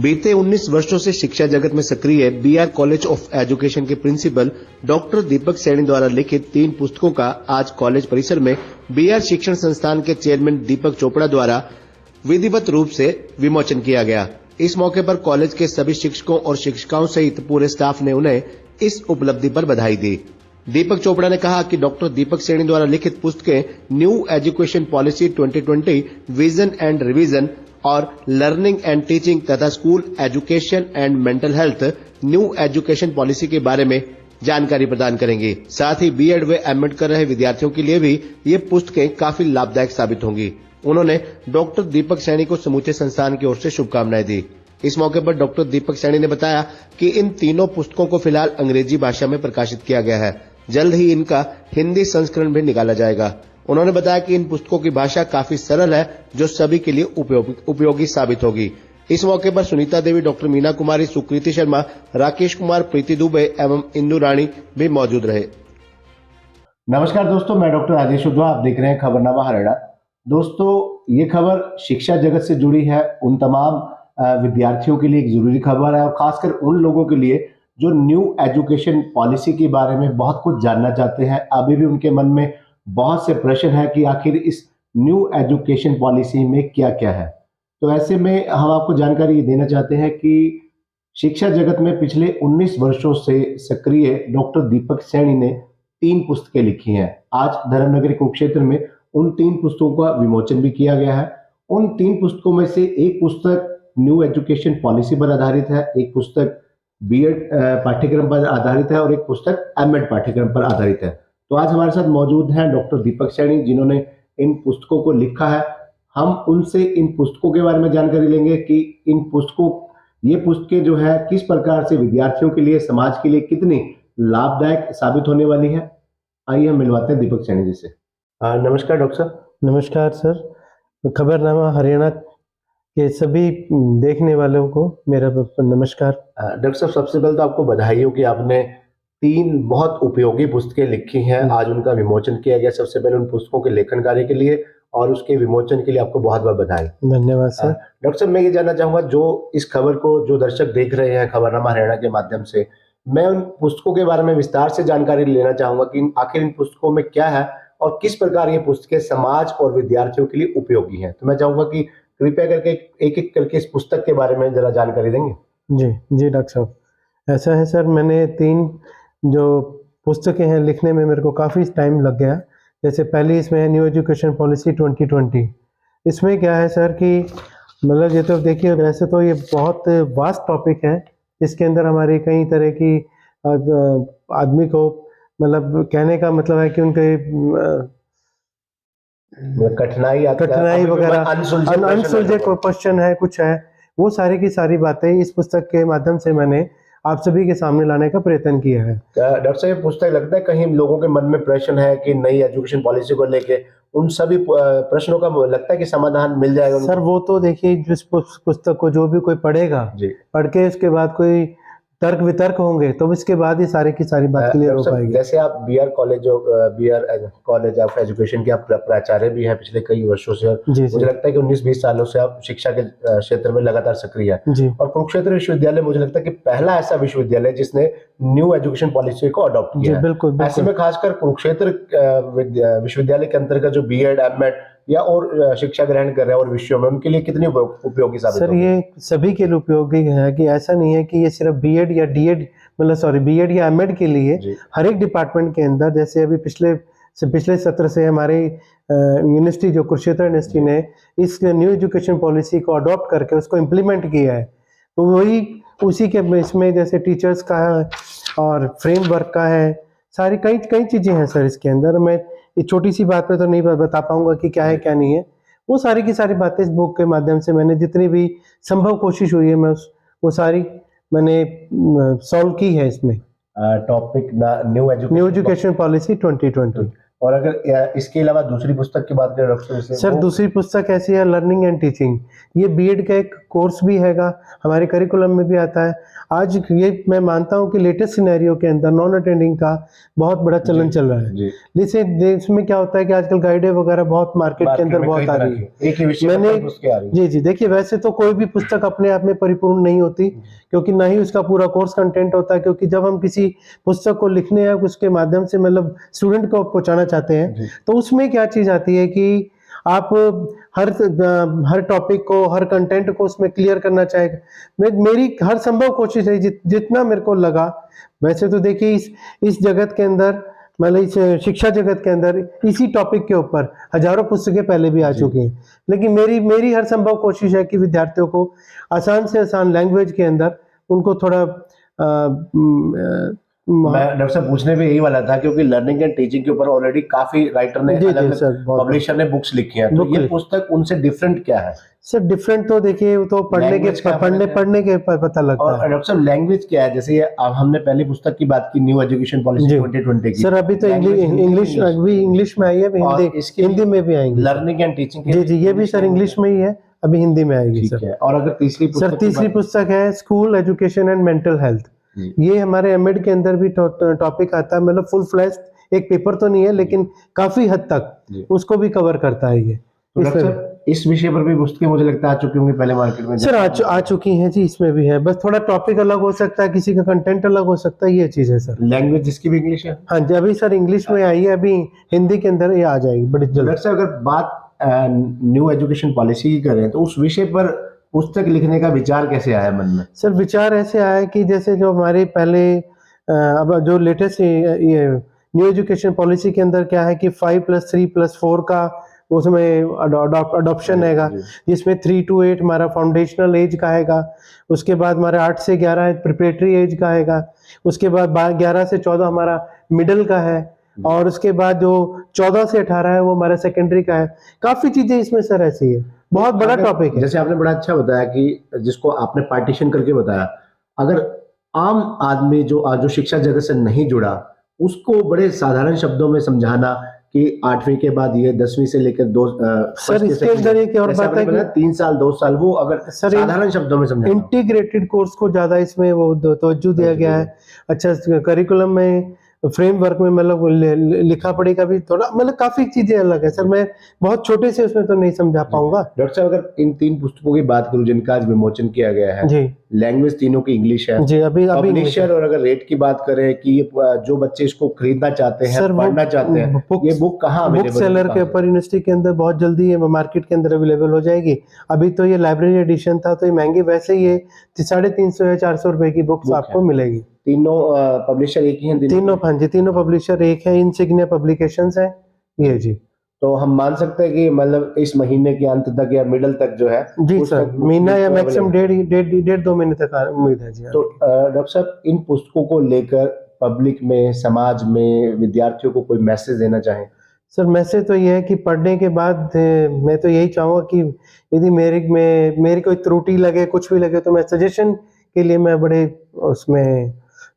बीते 19 वर्षों से शिक्षा जगत में सक्रिय बीआर कॉलेज ऑफ एजुकेशन के प्रिंसिपल डॉक्टर दीपक सैनी द्वारा लिखित 3 पुस्तकों का आज कॉलेज परिसर में बीआर शिक्षण संस्थान के चेयरमैन दीपक चोपड़ा द्वारा विधिवत रूप से विमोचन किया गया। इस मौके पर कॉलेज के सभी शिक्षकों और शिक्षिकाओं सहित पूरे स्टाफ ने उन्हें इस उपलब्धि पर बधाई दी। दीपक चोपड़ा ने कहा कि डॉक्टर दीपक सैनी द्वारा लिखित पुस्तकें new education policy 2020 vision and revision और लर्निंग एंड टीचिंग तथा school education and mental health new education policy के बारे में जानकारी प्रदान करेंगी। साथ ही बीएड व एमएड कर रहे विद्यार्थियों के लिए भी ये पुस्तकें काफी लाभदायक साबित होंगी। उन्होंने डॉक्टर दीपक सैनी को समूचे संस्थान की ओर से शुभकामनाएं दी। इस मौके पर डॉक्टर दीपक सैनी ने बताया कि इन तीनों पुस्तकों को फिलहाल अंग्रेजी भाषा में प्रकाशित किया गया है। जल्द ही इनका हिंदी संस्करण भी निकाला जाएगा। उन्होंने बताया कि इन पुस्तकों की भाषा काफी सरल है, जो सभी के लिए उपयोगी साबित होगी। इस मौके पर सुनीता देवी, डॉक्टर मीना कुमारी, सुकृति शर्मा, राकेश कुमार, प्रीति दुबे एवं इंदु रानी भी मौजूद रहे। नमस्कार दोस्तों, मैं डॉक्टर राजेश उद्धव, आप देख रहे हैं खबरनामा हरियाणा। दोस्तों, ये खबर शिक्षा जगत से जुड़ी है। उन तमाम विद्यार्थियों के लिए एक जरूरी खबर है और खासकर उन लोगों के लिए जो न्यू एजुकेशन पॉलिसी के बारे में बहुत कुछ जानना चाहते हैं। अभी भी उनके मन में बहुत से प्रश्न है कि आखिर इस न्यू एजुकेशन पॉलिसी में क्या क्या है। तो ऐसे में हम आपको जानकारी देना चाहते हैं कि शिक्षा जगत में पिछले 19 वर्षों से सक्रिय डॉक्टर दीपक सैनी ने 3 पुस्तकें लिखी हैं। आज धर्मनगरी कुरुक्षेत्र में उन 3 पुस्तकों का विमोचन भी किया गया है। उन 3 पुस्तकों में से एक पुस्तक न्यू एजुकेशन पॉलिसी पर आधारित है, एक पुस्तक बीएड पाठ्यक्रम पर आधारित है और एक पुस्तक एमएड पाठ्यक्रम पर आधारित है। तो आज हमारे साथ मौजूद हैं डॉक्टर दीपक सैनी, जिन्होंने इन पुस्तकों को लिखा है। हम उनसे इन पुस्तकों के बारे में जानकारी लेंगे कि ये पुस्तकें जो है किस प्रकार से विद्यार्थियों के लिए, समाज के लिए कितनी लाभदायक साबित होने वाली है। आइए हम मिलवाते हैं दीपक सैनी जी से। नमस्कार डॉक्टर साहब। नमस्कार सर। खबरनामा हरियाणा के सभी देखने वालों को मेरा नमस्कार। डॉक्टर साहब, सबसे पहले तो आपको बधाई हो कि आपने 3 बहुत उपयोगी पुस्तकें लिखी हैं। आज उनका विमोचन किया गया। सबसे पहले उन पुस्तकों के लेखन कार्य के लिए और उसके विमोचन के लिए आपको बहुत बहुत बधाई। धन्यवाद सर। डॉक्टर साहब, मैं ये जानना चाहूंगा, जो इस खबर को जो दर्शक देख रहे हैं खबरनामा हरियाणा के माध्यम से, मैं उन पुस्तकों के बारे में विस्तार से जानकारी लेना चाहूंगा कि आखिर इन पुस्तकों में क्या है और किस प्रकार ये पुस्तकें समाज और विद्यार्थियों के लिए उपयोगी हैं। तो मैं चाहूंगा कि कृपया करके एक करके इस पुस्तक के बारे में जरा जानकारी देंगे। जी डॉक्टर साहब, ऐसा है सर, मैंने 3 जो पुस्तकें हैं लिखने में मेरे को काफ़ी टाइम लग गया। जैसे पहली इसमें है न्यू एजुकेशन पॉलिसी 2020। इसमें क्या है सर कि मतलब ये तो देखिए, वैसे तो ये बहुत वास्ट टॉपिक है। इसके अंदर हमारी कई तरह की आदमी को मतलब कहने का मतलब है कि उनके कठिनाई वगैरह, अनसुलझे क्वेश्चन है, कुछ है, वो सारी की सारी बातें इस पुस्तक के माध्यम से मैंने आप सभी के सामने लाने का प्रयत्न किया है। डॉक्टर साहब, ये पुस्तक लगता है कहीं लोगों के मन में प्रश्न है कि नई एजुकेशन पॉलिसी को लेके, उन सभी प्रश्नों का लगता है कि समाधान मिल जाएगा सर? वो तो देखिए, जिस पुस्तक को जो भी कोई पढ़ेगा, पढ़ के उसके बाद कोई तर्क वितर्क होंगे तो इसके बाद ही सारी की सारी बात क्लियर हो पाएगी। जैसे आप बीआर कॉलेज ऑफ एजुकेशन के आप प्राचार्य भी हैं पिछले कई वर्षों से। मुझे लगता है कि 19-20 सालों से आप शिक्षा के क्षेत्र में लगातार सक्रिय हैं। और कुरुक्षेत्र विश्वविद्यालय मुझे लगता है कि पहला ऐसा विश्वविद्यालय जिसने न्यू एजुकेशन पॉलिसी को अडॉप्ट किया है। बिल्कुल। ऐसे में खासकर कुरुक्षेत्र विश्वविद्यालय के अंतर्गत जो बीएड, एमएड या और शिक्षा ग्रहण कर रहे हैं और विषयों में, उनके लिए कितनी उपयोगी साबित होगी? सर, ये सभी के लिए उपयोगी है कि ऐसा नहीं है कि ये सिर्फ बीएड या डीएड बीएड या एमएड के लिए। हर एक डिपार्टमेंट के अंदर, जैसे अभी पिछले सत्र से हमारी यूनिवर्सिटी जो कुरुक्षेत्र यूनिवर्सिटी ने इस न्यू एजुकेशन पॉलिसी को अडॉप्ट करके उसको इम्प्लीमेंट किया है, तो वही उसी के इसमें जैसे टीचर्स का है और फ्रेमवर्क का है, सारी कई चीजें हैं सर इसके अंदर। मैं ये छोटी सी बात पे तो नहीं बता पाऊंगा कि क्या है क्या नहीं है। वो सारी की सारी बातें इस बुक के माध्यम से मैंने जितनी भी संभव कोशिश हुई है, मैं वो सारी मैंने सॉल्व की है इसमें। Topic new education policy 2020। और अगर इसके अलावा दूसरी पुस्तक की बात करें डॉक्टर सर दूसरी पुस्तक ऐसी है लर्निंग एंड टीचिंग। ये बीएड का एक कोर्स भी हैगा, हमारे करिकुलम में भी आता है। आज ये मैं मानता हूँ कि लेटेस्ट सिनेरियो के अंदर नॉन अटेंडिंग का बहुत बड़ा चलन चल रहा है। जैसे इसमें क्या होता है कि आजकल गाइडें वगैरह बहुत मार्केट के अंदर बहुत आ रही है। एक ही विषय मैंने पर पुस्तकें आ रही हैं। जी देखिए, वैसे तो कोई भी पुस्तक अपने आप में परिपूर्ण नहीं होती, क्योंकि ना ही उसका पूरा कोर्स कंटेंट होता है। क्योंकि जब हम किसी पुस्तक को लिखने या उसके माध्यम से मतलब स्टूडेंट को पहुंचाना चाहते हैं, तो उसमें क्या चीज आती है कि आप हर टॉपिक को, हर कंटेंट को उसमें क्लियर करना चाहेगा। मेरी हर संभव कोशिश है, जितना मेरे को लगा। वैसे तो देखिए इस जगत के अंदर, मतलब इस शिक्षा जगत के अंदर इसी टॉपिक के ऊपर हजारों पुस्तकें पहले भी आ चुकी हैं, लेकिन मेरी हर संभव कोशिश है कि विद्यार्थियों को आसान से आसान लैंग्वेज के अंदर उनको थोड़ा मैं डॉक्टर साहब पूछने में यही वाला था, क्योंकि लर्निंग एंड टीचिंग के ऊपर ऑलरेडी काफी राइटर ने, पब्लिशर ने बुक्स लिखी हैं, तो ये पुस्तक उनसे डिफरेंट क्या है? सर डिफरेंट तो देखिए वो तो पढ़ने के पता लगता है। और डॉक्टर साहब लैंग्वेज क्या है? जैसे अब हमने पहली पुस्तक की बात की न्यू एजुकेशन पॉलिसी 2020 की। सर अभी तो इंग्लिश में आई है, हिंदी में भी आएंगी। लर्निंग एंड टीचिंग जी ये भी सर इंग्लिश में ही है, अभी हिंदी में आएगी सर। और अगर तीसरी पुस्तक है school education and mental health. ये हमारे एमएड के अंदर भी टॉपिक आता है, मतलब फुल फ्लैश एक पेपर तो नहीं है, लेकिन काफी हद तक उसको भी कवर करता है ये। इस विषय पर भी पुस्तकें मुझे लगता है आ चुकी होंगी पहले मार्केट में। सर आ चुकी हैं जी, इसमें भी है, बस थोड़ा टॉपिक अलग हो सकता है, किसी का कंटेंट अलग हो सकता है, ये चीज है सर। लैंग्वेज जिसकी भी इंग्लिश है? हाँ जी, अभी सर इंग्लिश में आई है, अभी हिंदी के अंदर ये आ जाएगी बड़ी जल्द। सर अगर बात न्यू एजुकेशन पॉलिसी की करें, तो उस विषय पर पुस्तक लिखने का विचार कैसे आया मन में? सर विचार ऐसे आया कि जैसे जो हमारे पहले अब जो लेटेस्ट ये न्यू एजुकेशन पॉलिसी के अंदर क्या है कि 5+3+4 का उसमें अडॉप्शन हैगा, जिसमें 3 to 8 हमारा फाउंडेशनल एज का हैगा, उसके बाद हमारा 8 से 11 प्रिपरेटरी एज का हैगा, उसके बाद 11 से 14 हमारा मिडिल का है, और उसके बाद जो 14 से 18 है वो हमारा सेकेंडरी का है। काफी चीजें इसमें सर ऐसी है, बहुत बड़ा टॉपिक है। जैसे आपने बड़ा अच्छा बताया कि जिसको आपने पार्टीशन करके बताया, अगर आम आदमी जो शिक्षा जगत से नहीं जुड़ा, उसको बड़े साधारण शब्दों में समझाना कि 8वीं के बाद ये 10वीं से लेकर सर इसके अंदर एक और बात है कि 3 साल 2 साल वो अगर साधारण शब्दों में समझाना, इंटीग्रेटेड कोर्स को ज्यादा इसमें वो तवज्जो दिया गया है। अच्छा करिकुलम में फ्रेमवर्क में मतलब लिखा पढ़ी का भी थोड़ा मतलब काफी चीजें अलग है सर, मैं बहुत छोटे से उसमें तो नहीं समझा पाऊंगा। डॉक्टर साहब अगर इन 3 पुस्तकों की बात करूं जिनका आज विमोचन किया गया है जी, लैंग्वेज तीनों की इंग्लिश है जी, अभी पब्लिशर, और अगर रेट की बात करें कि ये जो बच्चे इसको खरीदना चाहते हैं, पढ़ना चाहते हैं, ये बुक कहाँ बुक सेलर के ऊपर यूनिवर्सिटी के अंदर बहुत जल्दी ये मार्केट के अंदर अवेलेबल हो जाएगी। अभी तो ये लाइब्रेरी एडिशन था तो ये महंगी, वैसे ही 350 या 400 रुपए की बुक्स आपको मिलेगी। तीनों पब्लिशर एक ही हैं? तीनों पब्लिशर एक है, इनसिग्निया पब्लिकेशंस है ये जी। तो हम मान सकते हैं कि मतलब इस महीने के अंत तक या मिडल तक जो है जी सर, महीना या मैक्सिमम 1.5-2 महीने तक उम्मीद है जी। तो डॉक्टर साहब इन पुस्तकों को लेकर पब्लिक में, समाज में विद्यार्थियों को कोई मैसेज देना चाहें? सर मैसेज तो ये है कि पढ़ने के बाद मैं तो यही चाहूँगा कि यदि मेरी कोई त्रुटि लगे, कुछ भी लगे, तो मैं सजेशन के लिए मैं बड़े उसमें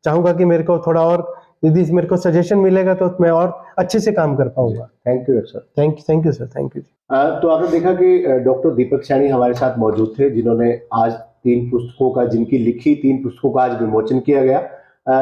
चाहूँगा कि मेरे को थोड़ा और, यदि मेरे को सजेशन मिलेगा तो मैं और अच्छे से काम कर पाऊंगा। Thank you sir. Thank you sir, thank you. तो आपने देखा कि डॉक्टर दीपक सैनी हमारे साथ मौजूद थे, जिन्होंने आज 3 पुस्तकों का, जिनकी लिखी 3 पुस्तकों का आज विमोचन किया गया।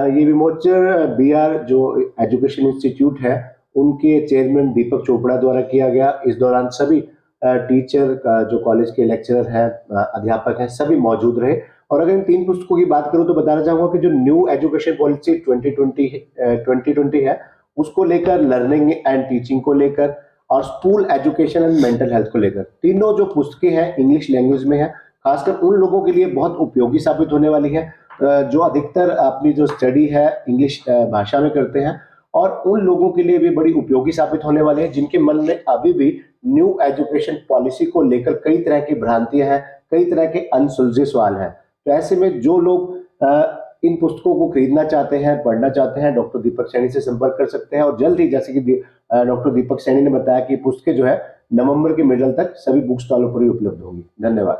ये विमोचन बीआर जो एजुकेशन इंस्टीट्यूट है उनके चेयरमैन दीपक चोपड़ा द्वारा किया गया। इस दौरान सभी टीचर जो कॉलेज के लेक्चरर हैं, अध्यापक हैं, सभी मौजूद रहे। और अगर इन 3 पुस्तकों की बात करूं तो बताना चाहूंगा कि जो न्यू एजुकेशन पॉलिसी 2020 है उसको लेकर, लर्निंग एंड टीचिंग को लेकर, और school education and mental health को लेकर, तीनों जो पुस्तकें हैं इंग्लिश लैंग्वेज में है। खासकर उन लोगों के लिए बहुत उपयोगी साबित होने वाली है जो अधिकतर अपनी जो स्टडी है इंग्लिश भाषा में करते हैं, और उन लोगों के लिए भी बड़ी उपयोगी साबित होने वाले हैं जिनके मन में अभी भी न्यू एजुकेशन पॉलिसी को लेकर कई तरह की भ्रांतियां हैं, कई तरह के अनसुलझे सवाल हैं। तो ऐसे में जो लोग इन पुस्तकों को खरीदना चाहते हैं, पढ़ना चाहते हैं, डॉक्टर दीपक सैनी से संपर्क कर सकते हैं। और जल्द ही, जैसे कि डॉक्टर दीपक सैनी ने बताया कि पुस्तकें जो है नवंबर के मिडल तक सभी बुक स्टॉलों पर ही उपलब्ध होंगी। धन्यवाद।